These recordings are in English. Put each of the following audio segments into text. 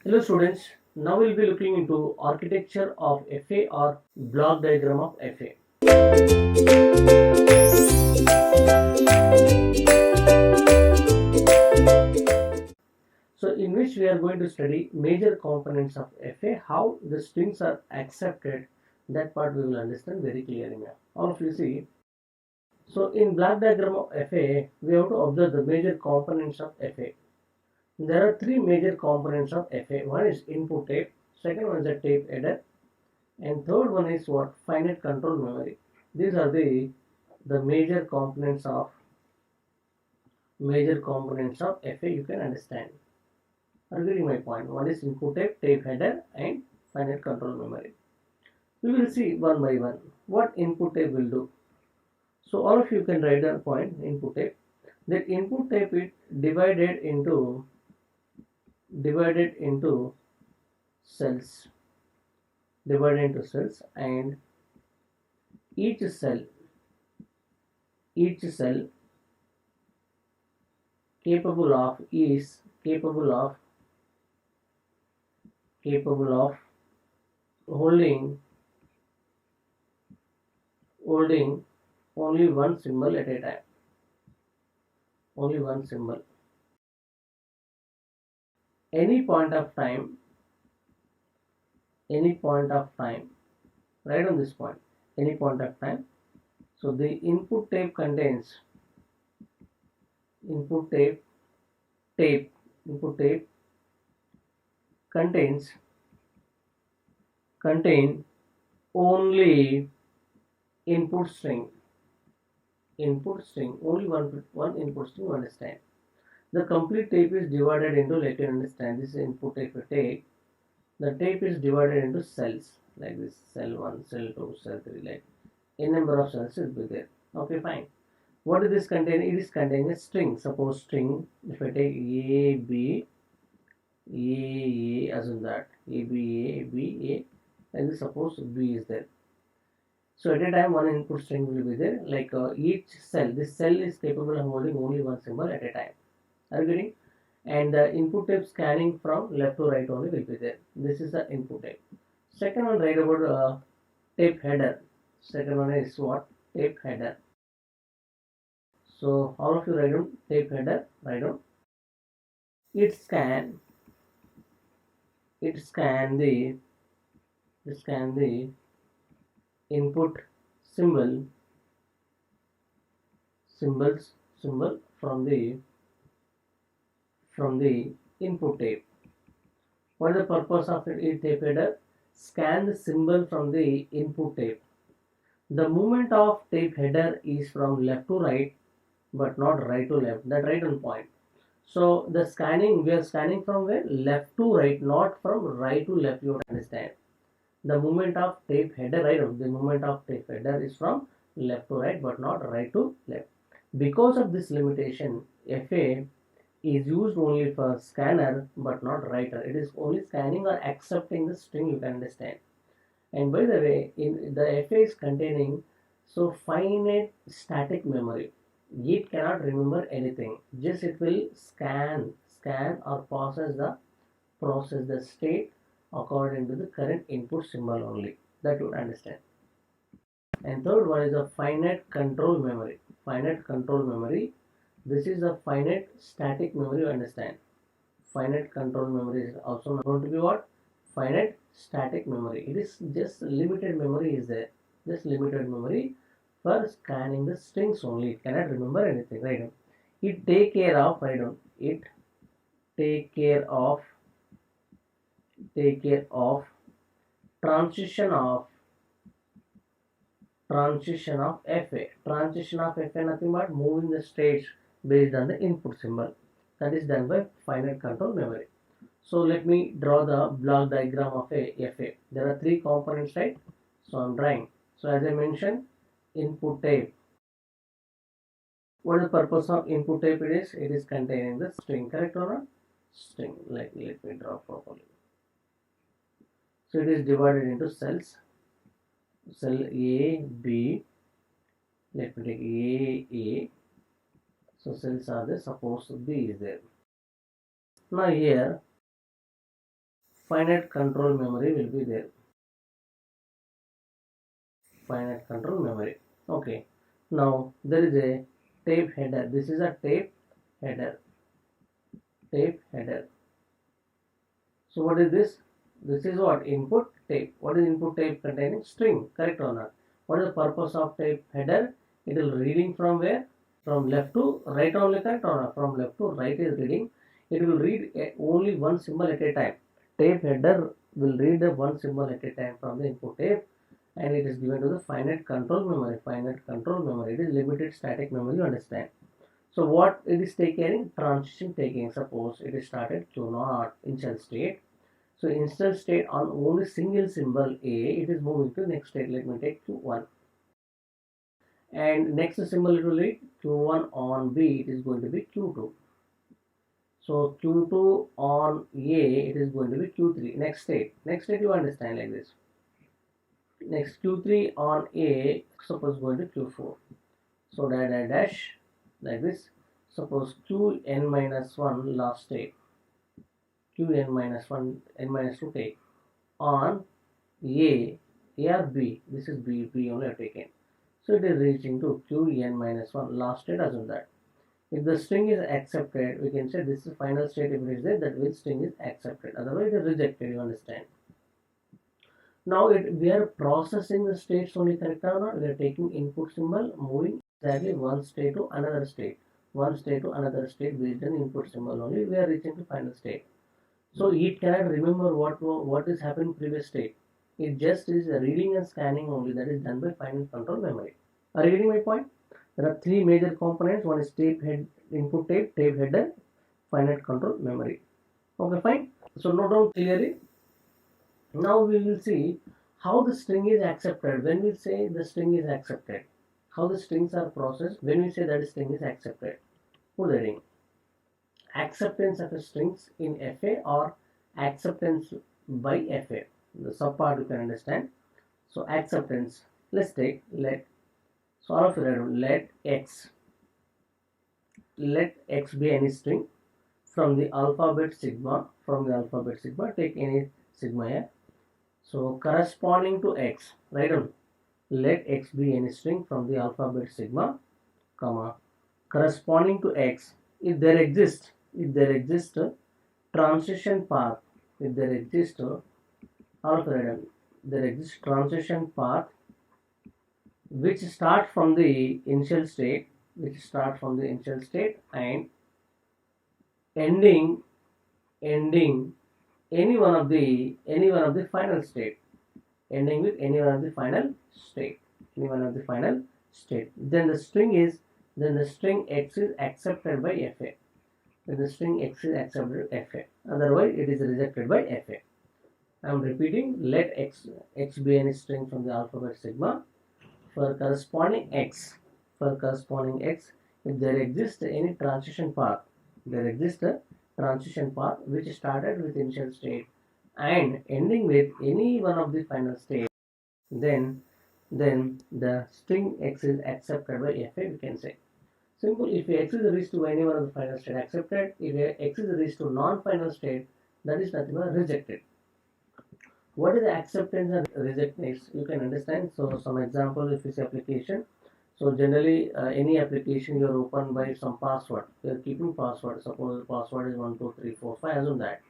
Hello students, now we'll be looking into architecture of FA or block diagram of FA. So in which we are going to study major components of FA, how the strings are accepted, that part we will understand very clearly now. All of you see, so in block diagram of FA, we have to observe the major components of FA. There are three major components of FA. One is input tape, second one is the tape header, and third one is what? Finite control memory. These are the major components of FA. You can understand. Are you getting my point? One is input tape header, and finite control memory. We will see one by one what input tape will do. So all of you can write down point input tape. That input tape is divided into cells. And each cell capable of holding only one symbol at a time. Only one symbol. Any point of time, right on this point, any point of time. So the input tape contains contain only input string, only one input string. Understand? The complete tape is divided into, let you understand, this is input tape. The tape is divided into cells like this: cell 1, cell 2, cell 3, like a number of cells will be there. Okay, fine. What does this contain? It is containing a string. Suppose string, if I take A, B, A, as in that, A, B, A, B, A, and suppose B is there. So at a time one input string will be there, like each cell, this cell is capable of holding only one symbol at a time. Are you getting? And the input tape scanning from left to right only will be there. This is the input tape. Second one, write about tape header. Second one is what? Tape header. So all of you write down tape header. Write down. It scan the input symbol from the input tape. What is the purpose of it? Tape header? Scan the symbol from the input tape. The movement of tape header is from left to right, but not right to left. That right on point. So the scanning, we are scanning from where? Left to right, not from right to left. You have to understand. The movement of tape header, right? The movement of tape header is from left to right, but not right to left. Because of this limitation, FA is used only for scanner but not writer. It is only scanning or accepting the string, you can understand. And by the way, in the FA is containing so finite static memory. It cannot remember anything. Just it will scan or process the state according to the current input symbol only. That you understand. And third one is a finite control memory. This is a finite static memory, you understand. Finite control memory is also known to be what? Finite static memory. It is just limited memory is there. Just limited memory for scanning the strings only. It cannot remember anything, right? It take care of, transition of FA. Transition of FA nothing but moving the states based on the input symbol. That is done by finite control memory. So let me draw the block diagram of a FA. There are three components, right? So I'm drawing. So as I mentioned, input tape. What is the purpose of input tape? It is containing the string, correct or not? String. Let me draw properly. So it is divided into cells. Cell A, B. Let me take A. So cells are there. Suppose B is there. Now here finite control memory will be there. Finite control memory. Okay. Now there is a tape header. This is a tape header. Tape header. So what is this? This is what? Input tape. What is input tape containing? String. Correct or not? What is the purpose of tape header? It is reading from where? From left to right only, correct or not? From left to right is reading. It will read only one symbol at a time. Tape header will read the one symbol at a time from the input tape, and it is given to the finite control memory. Finite control memory. It is limited static memory, you understand. So what it is taking? Transition taking. Suppose it is started Q0 initial state. So initial state on only single symbol A, it is moving to next state. Let me take Q1. And next symbol it will read Q1 on B, it is going to be Q2. So Q2 on A, it is going to be Q3. Next state. Next state you understand like this. Next Q3 on A, suppose going to Q4. So dash like this. Suppose Qn minus 1 last state. Qn minus 1, n minus 2 take on A or B. This is B only are taken. So it is reaching to Qn minus 1 last state. Assume that. If the string is accepted, we can say this is final state. If it is there, that means string is accepted. Otherwise it is rejected, you understand. Now we are processing the states only, correct or not? We are taking input symbol, moving exactly one state to another state. One state to another state based on input symbol only. We are reaching to final state. So it cannot remember what is happening previous state. It just is reading and scanning only. That is done by finite control memory. Are you getting my point? There are three major components. One is tape head, input tape header, finite control memory. Okay, fine. So note down clearly. Now we will see how the string is accepted. When we say the string is accepted, how the strings are processed. When we say that the string is accepted, who the ring? Acceptance of a strings in FA or acceptance by FA. The sub part you can understand. So acceptance. Let's take so all of you let x be any string from the alphabet sigma. From the alphabet sigma, take any sigma here. So corresponding to x, write down. Let x be any string from the alphabet sigma, comma, corresponding to x. If there exists a transition path, there exists transition path which start from the initial state, and ending any one of the final state, ending with any one of the final state. Then the string x is accepted by FA. Otherwise it is rejected by FA. I am repeating. Let x be any string from the alphabet sigma for corresponding x. If there exists any transition path, which started with initial state and ending with any one of the final states, then the string x is accepted by FA, we can say. Simple. If x is reached to any one of the final state, accepted. If x is reached to non-final state, that is nothing but rejected. What is the acceptance and rejectness? You can understand. So some example, if it's application. So generally any application you are open by some password. You are keeping password. Suppose the password is 12345. Assume that.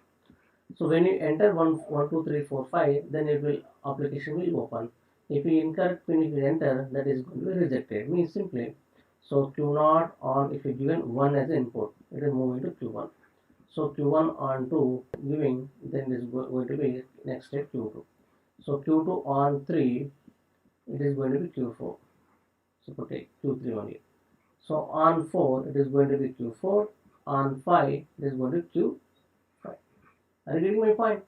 So when you enter 12345, then application will open. If you incorrect pin if you enter, that is going to be rejected. Means simply. So Q0 on, if you given 1 as input, it is moving to Q1. So Q1 on 2 giving, then it is going to be next step Q2. So Q2 on 3, it is going to be Q4. So take Q3 only. So on 4, it is going to be Q4. On 5, it is going to be Q5. Are you getting my point?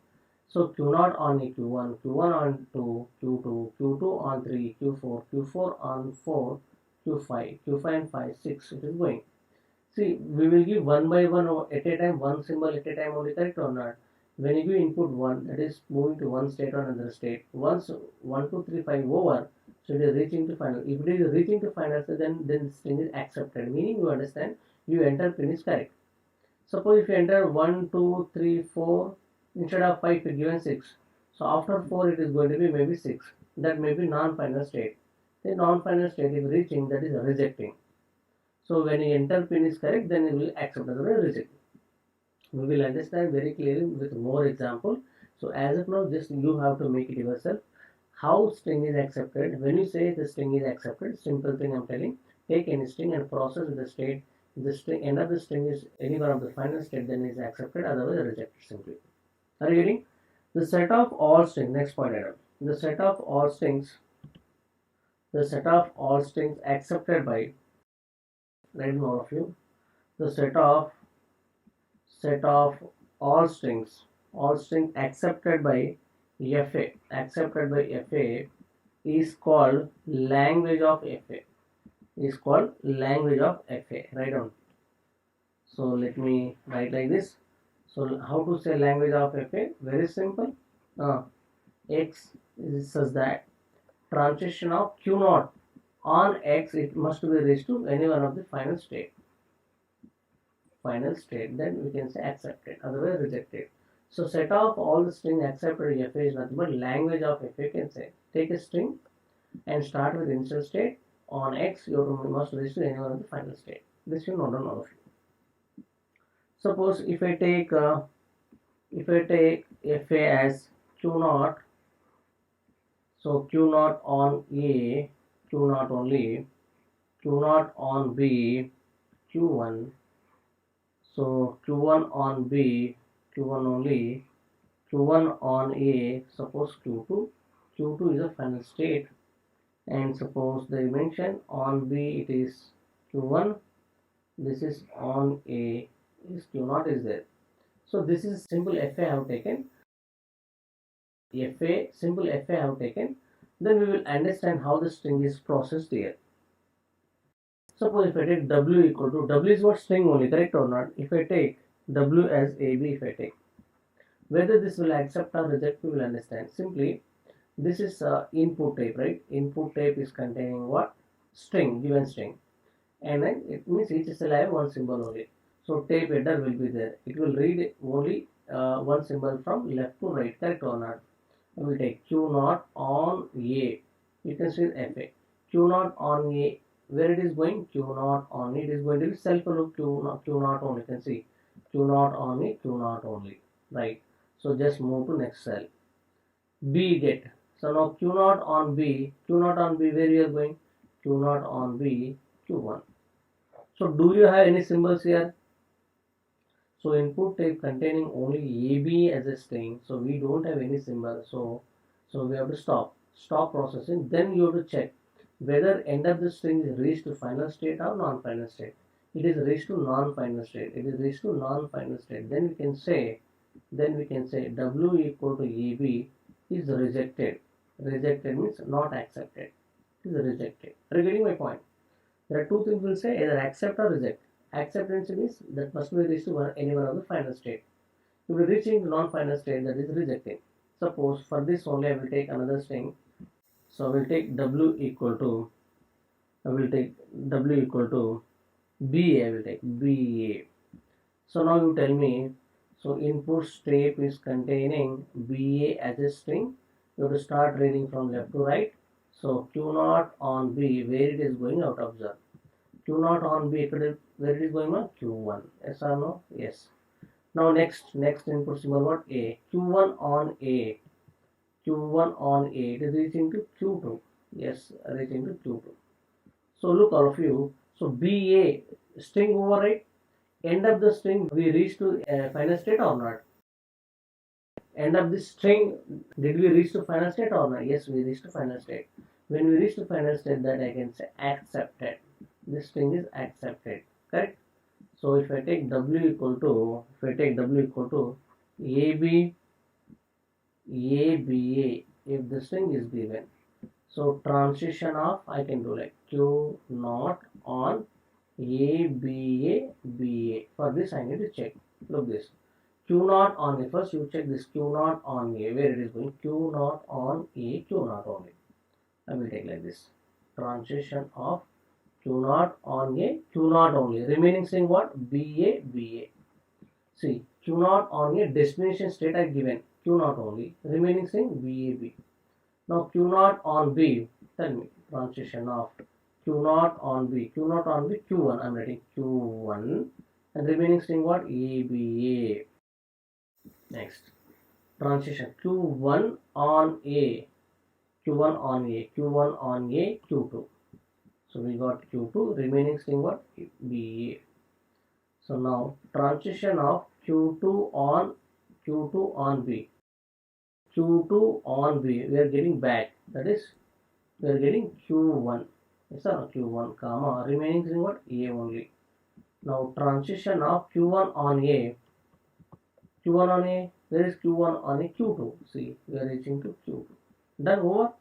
So Q0 on Q1, Q1 on 2, Q2, Q2 on 3, Q4, Q4 on 4, Q5 and 5, 6, it is going. See, we will give one by one at a time, one symbol at a time only, correct or not? When you give input 1, that is moving to one state or another state. Once 1, 2, 3, 5 over, so it is reaching to final. If it is reaching to final, so then string is accepted. Meaning you understand, you enter pin is correct. Suppose if you enter 1, 2, 3, 4, Instead of 5 we given 6. So after 4 it is going to be maybe 6. That may be non-final state. The non-final state is reaching, that is rejecting. So when you enter pin is correct, then you will accept, otherwise reject. We will understand very clearly with more example. So as of now, just you have to make it yourself. How string is accepted? When you say the string is accepted, simple thing I'm telling. Take any string and process the state. The string end of the string is any one of the final state, then is accepted, otherwise rejected simply. Are you getting? The set of all strings. Next point item. The set of all strings. The set of all strings accepted by. Write down all of you. The set of all strings accepted by FA is called language of FA. Write down. So let me write like this. So how to say language of FA? Very simple. X is such that transition of Q naught on X, it must be raised to any one of the final state, then we can say accepted, otherwise rejected. So set of all the string accepted FA is nothing but language of FA. You can say take a string and start with initial state on X, you must reach to any one of the final state. This you note down all of you. Suppose if I take FA as Q naught, so Q naught on A, Q naught only, Q naught on B, Q1. So Q1 on B, Q1 only, Q1 on A, suppose Q2. Q2 is a final state, and suppose they mention on B it is Q1, this is on A, is Q0 is there. So this is simple FA I have taken. Simple FA I have taken. Then we will understand how the string is processed here. Suppose if I take W equal to, W is what, string only, correct or not? If I take W as AB, if I take, whether this will accept or reject, we will understand. Simply, this is input type, right? Input type is containing what? String, given string. And then it means each cell have one symbol only. So tape header will be there. It will read only one symbol from left to right, correct or not? I will take Q0 on A. You can see FA. Q0 on A. Where it is going? Q0 on it is going to be self-loop Q0 only. You can see Q0 on it, Q0 only. Right. So just move to next cell. B get. So now Q0 on B. Q0 on B, where you are going? Q0 on B, Q1. So do you have any symbols here? So input type containing only AB as a string. So we don't have any symbol. So we have to stop processing. Then you have to check whether end of the string is reached to final state or non-final state. It is reached to non-final state. Then we can say W equal to AB is rejected. Rejected means not accepted. It is rejected. Are you getting my point? There are two things we'll say, either accept or reject. Acceptance means that must be reached to any one of the final state. If we are reaching the non-final state, that is rejecting. Suppose for this only I will take another string. So I will take W equal to BA. I will take BA. So now you tell me, so input step is containing BA as a string. You have to start reading from left to right. So Q0 on B, where it is going out, observe. Q0 on B, where it is going on? Q1. Yes or no? Yes. Now next input symbol what? A. Q1 on A. It is reaching to Q2. Yes, reaching to Q2. So look all of you. So BA, string override. End of the string, we reach to final state or not? End of this string, did we reach to final state or not? Yes, we reached to final state. When we reach to final state, that I can say accepted. This string is accepted, correct? So if I take W equal to AB, ABA, if the string is given, so transition of, I can do like Q0 on ABA, BA. For this I need to check. Look this. Q0 on A. First you check this Q0 on A, where it is going. Q0 on A, Q0 on A. I will take like this. Transition of Q0 on A, Q0 only. Remaining string what? BA, BA. See, Q naught on a destination state I given Q naught only. Remaining string VAB. Now Q naught on B. Tell me transition of Q naught on B. Q naught on B Q1. I'm writing Q1 and remaining string what ABA. Next transition Q1 on A. Q1 on A. Q1 on A Q2. So we got Q2. Remaining string what BA. So now transition of Q2 on B. Q2 on B, we are getting back. That is, we are getting Q1. Yes or Q1, comma. Remaining string what A only. Now transition of Q1 on A. Q1 on A. Where is Q1 on A? Q2. See, we are reaching to Q2. Done over.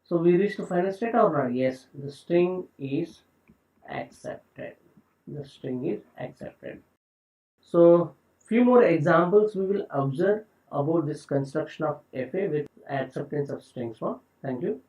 So we reached to final state or not? Yes, the string is accepted. The string is accepted. So few more examples we will observe about this construction of FA with acceptance of strings one. Thank you.